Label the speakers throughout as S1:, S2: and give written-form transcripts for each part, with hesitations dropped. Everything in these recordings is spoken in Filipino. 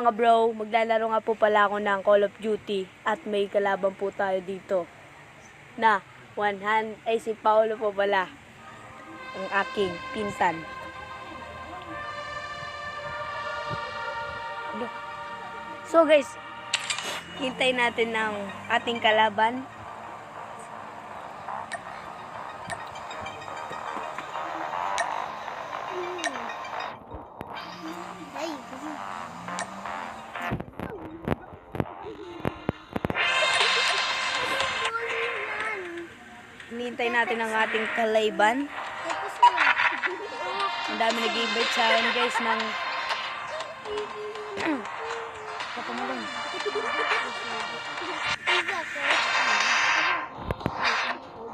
S1: mga bro, maglalaro nga po pala ako ng Call of Duty at may kalaban po tayo dito na si Paolo po pala ang aking pinsan. So guys, hintay natin ng ating kalaban. Hinihintay natin ang ating kalaban. Ang dami nag-invite sa akin guys ng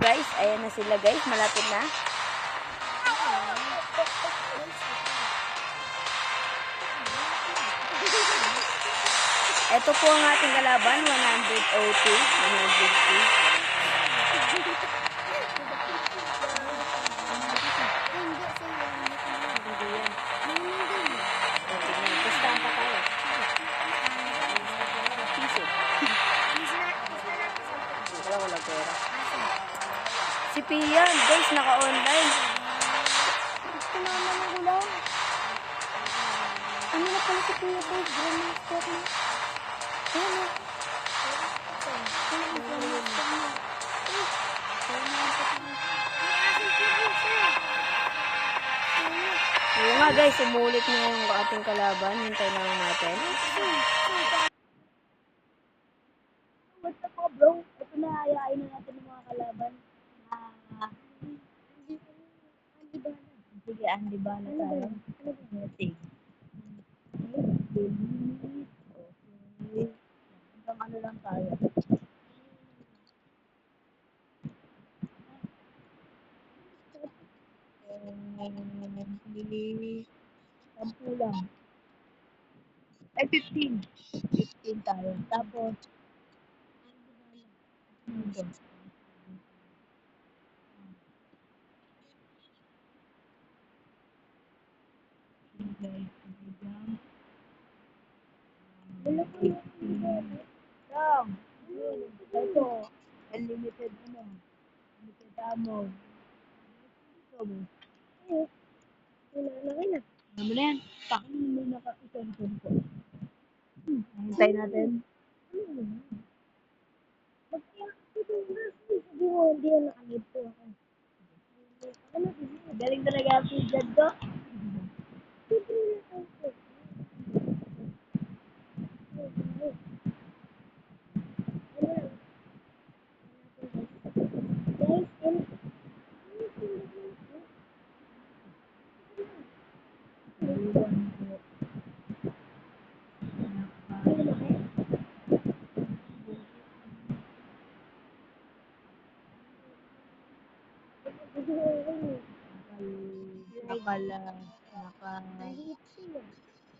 S1: guys, ayan na sila guys, malapit na. Ito po ang ating kalaban, 102, 102. Si Pian, guys, naka-online. Ano na pala si Pia po? Grandmaster na. Ano? Oo nga guys, umulit na yung ating kalaban. Hintay na lang natin. What's up po bro? Ito na, ayain na natin yung mga kalaban. Sige, Andy ba na tayo? Sige. Hanggang ano lang tayo. Sampu lang. Ay, 15. 15 tayo. Tapos, ito, unlimited ano, unlimited ammo. Laki na. Ano mo na yan? Pakin mo na naka-isang ko. Hintay natin. Hindi yan nakanip po ako. Galing talaga si Jad ko.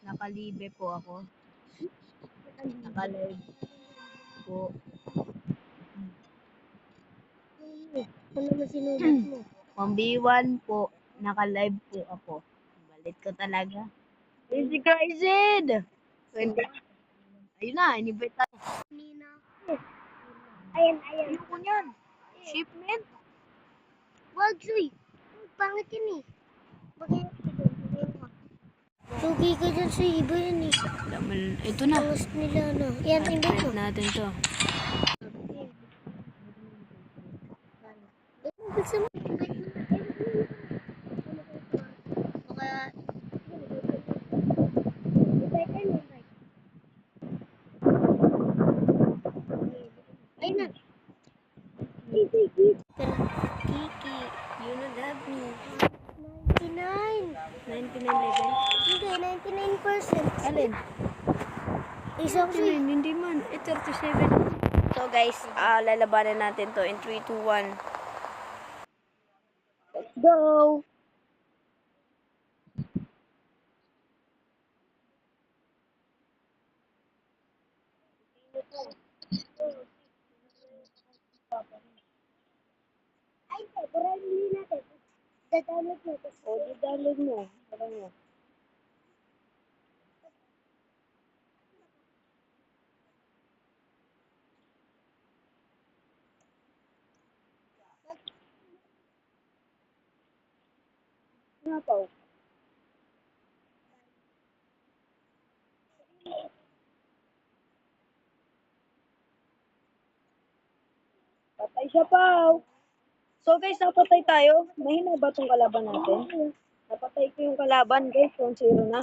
S1: Nakalibe po ako. Nakalive po. Ano na sinulat mo? 1v1 po. Nakalive po ako. Balit ko talaga. Easy crazy! Ayun na, inibit tayo. Ayan. Ayoko niyan. Shipment? Wag, Suy. Pangit yun eh. Sugi ka dyan sa iba yun eh. Ito na. Pangas nila na. Yan, invite mo. Natin to. Gusto mo? Baka... Ayun na. Kiki, you don't have me. 99. 99 level? Hindi, 99%. Alin? Isang 99, hindi man. 37. So guys, lalabanan natin to in 3, 2, 1. Let's go! Ay, pero hindi natin. Dadalog mo. O, dadalog mo. Parang mo. Napaw. Patay siya, Pao. So guys, napatay tayo. Mahina ba itong kalaban natin? Napatay ko yung kalaban guys. 1-0 na.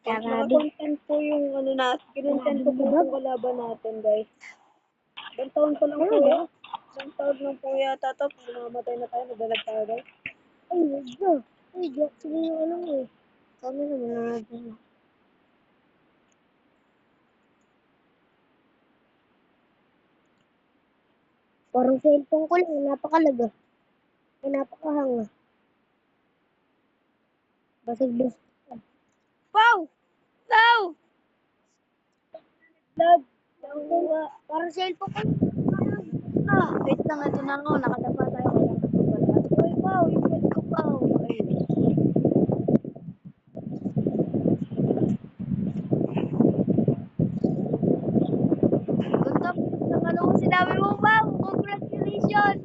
S1: Naka-content po yung ano natin. Kinontent ko po yung kalaban natin guys. Ilang taon pa lang po yan. Ilang taon lang po yata ito. Mamatay na tayo. Nagdalag tayo guys. Ay, joke. Ay, joke. Sige yung ano mo eh. Kami naman na natin. Parang cellphone ko lang. Napakalaga. Ay, napakahanga. Basag-basag. Wow! Wow! Lag. Parang cellphone ko. Wait lang. Ito na ako. Nakadapa tayo. Uy, wow. Yung pwede ko, wow. Ganda. Ano ko sinabi mo, wow. Congratulations.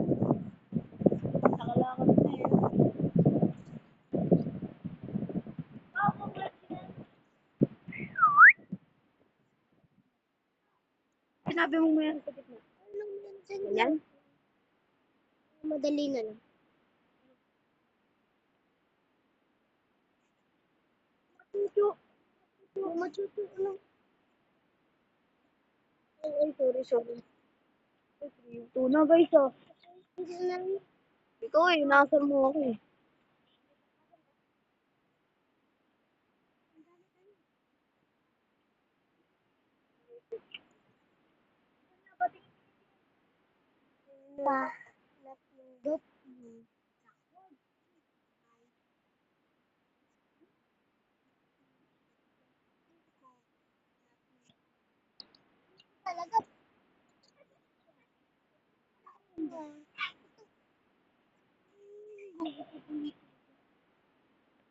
S1: Nakalakad na eh. Wow, congratulations. Sinabi mo mo yan sa gitna. Yan? Madali na lang. Matuto. Matuto lang. Ay, sorry. Ito na guys, oh. Ikaw eh, nasa mo ako eh. Pa. Napindot. Talaga.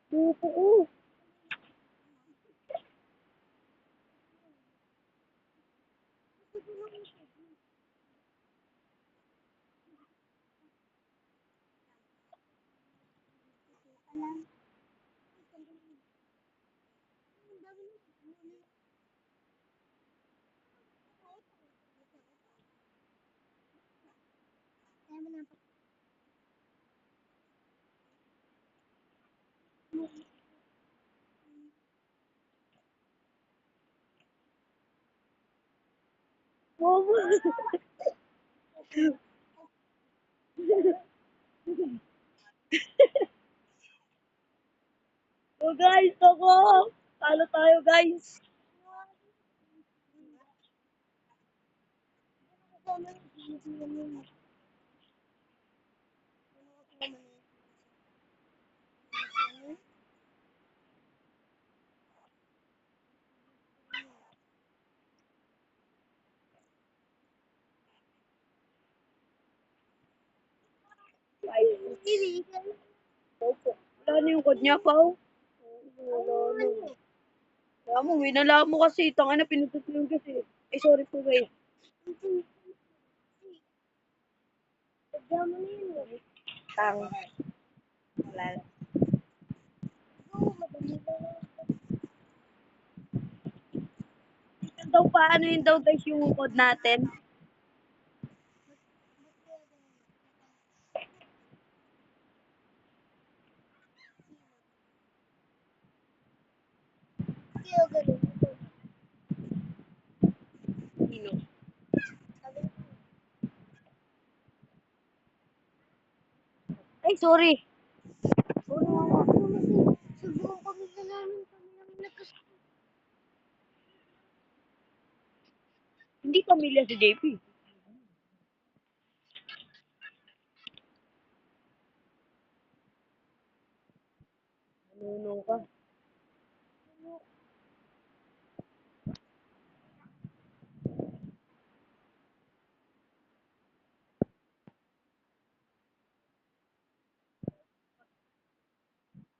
S1: Oo. Wow. Oh guys, ako. Talo tayo guys. Opo. Wala na yung code niya, Pao. Wala na. Kaya mo, winala mo kasi. Tanga na, pinutot mo yung kasi. Ay, sorry po guys. Tagya mo na yun. Tang. Wala na. Yun daw pa, ano yun daw guys yung code natin? Sino? Ay, sorry. Sorry mama. Siguro kami na namin kami namin Hindi pamilya si JP. Ano ka?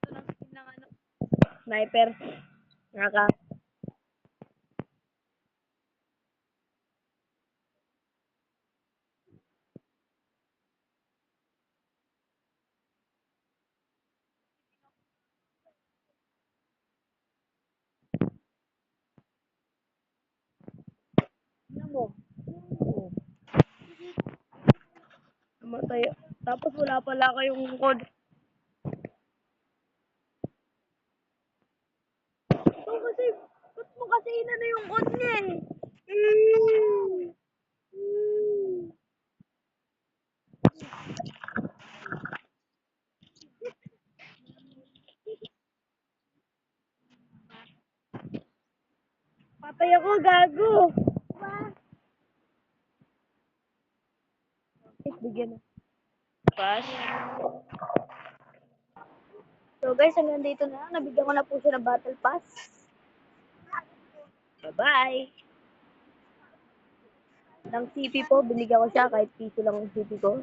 S1: Ito lang skin ng ano. Sniper. Naka. Namatay. Tapos wala pala kayong code. So, kasi, ba't mo kasi inano yung code niya eh? Patay ako, gago. Bigyan na. Pass. So guys, hanggang dito na lang. Nabigyan ko na po siya ng battle pass. Bye-bye. Ng CP po, binigyan ko siya kahit piso lang yung CP ko.